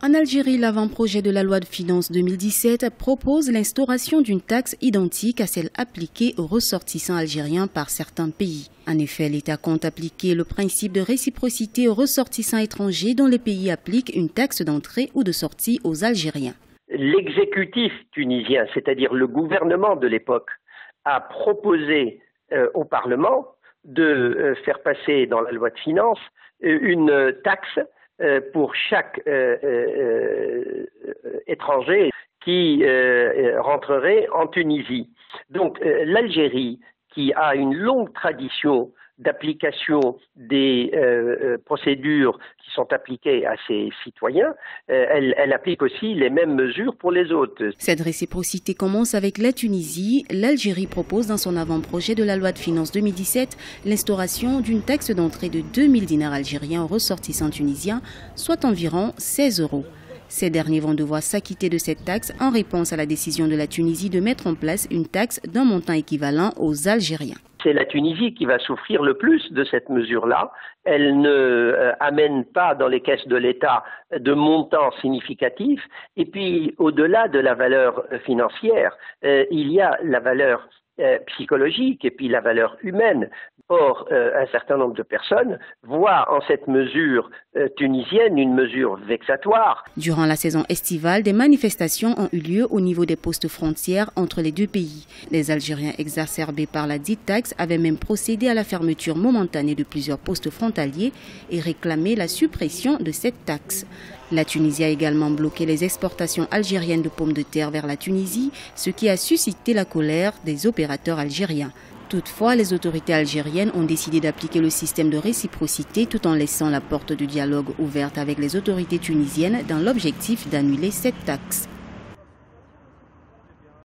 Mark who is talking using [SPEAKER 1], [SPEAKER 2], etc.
[SPEAKER 1] En Algérie, l'avant-projet de la loi de finances 2017 propose l'instauration d'une taxe identique à celle appliquée aux ressortissants algériens par certains pays. En effet, l'État compte appliquer le principe de réciprocité aux ressortissants étrangers dont les pays appliquent une taxe d'entrée ou de sortie aux Algériens.
[SPEAKER 2] L'exécutif tunisien, c'est-à-dire le gouvernement de l'époque, a proposé au Parlement de faire passer dans la loi de finances une taxe pour chaque étranger qui rentrerait en Tunisie. Donc l'Algérie, qui a une longue tradition d'application des procédures qui sont appliquées à ses citoyens, elle applique aussi les mêmes mesures pour les autres.
[SPEAKER 1] Cette réciprocité commence avec la Tunisie. L'Algérie propose dans son avant-projet de la loi de finances 2017 l'instauration d'une taxe d'entrée de 2000 dinars algériens aux ressortissants tunisiens, soit environ 16 €. Ces derniers vont devoir s'acquitter de cette taxe en réponse à la décision de la Tunisie de mettre en place une taxe d'un montant équivalent aux Algériens.
[SPEAKER 2] C'est la Tunisie qui va souffrir le plus de cette mesure-là. Elle ne amène pas dans les caisses de l'État de montants significatifs. Et puis, au-delà de la valeur financière, il y a la valeur psychologique et puis la valeur humaine. Or, un certain nombre de personnes voient en cette mesure tunisienne une mesure vexatoire.
[SPEAKER 1] Durant la saison estivale, des manifestations ont eu lieu au niveau des postes frontières entre les deux pays. Les Algériens exacerbés par la dite taxe avaient même procédé à la fermeture momentanée de plusieurs postes frontaliers et réclamé la suppression de cette taxe. La Tunisie a également bloqué les exportations algériennes de pommes de terre vers la Tunisie, ce qui a suscité la colère des opérateurs algériens. Toutefois, les autorités algériennes ont décidé d'appliquer le système de réciprocité tout en laissant la porte de dialogue ouverte avec les autorités tunisiennes dans l'objectif d'annuler cette taxe.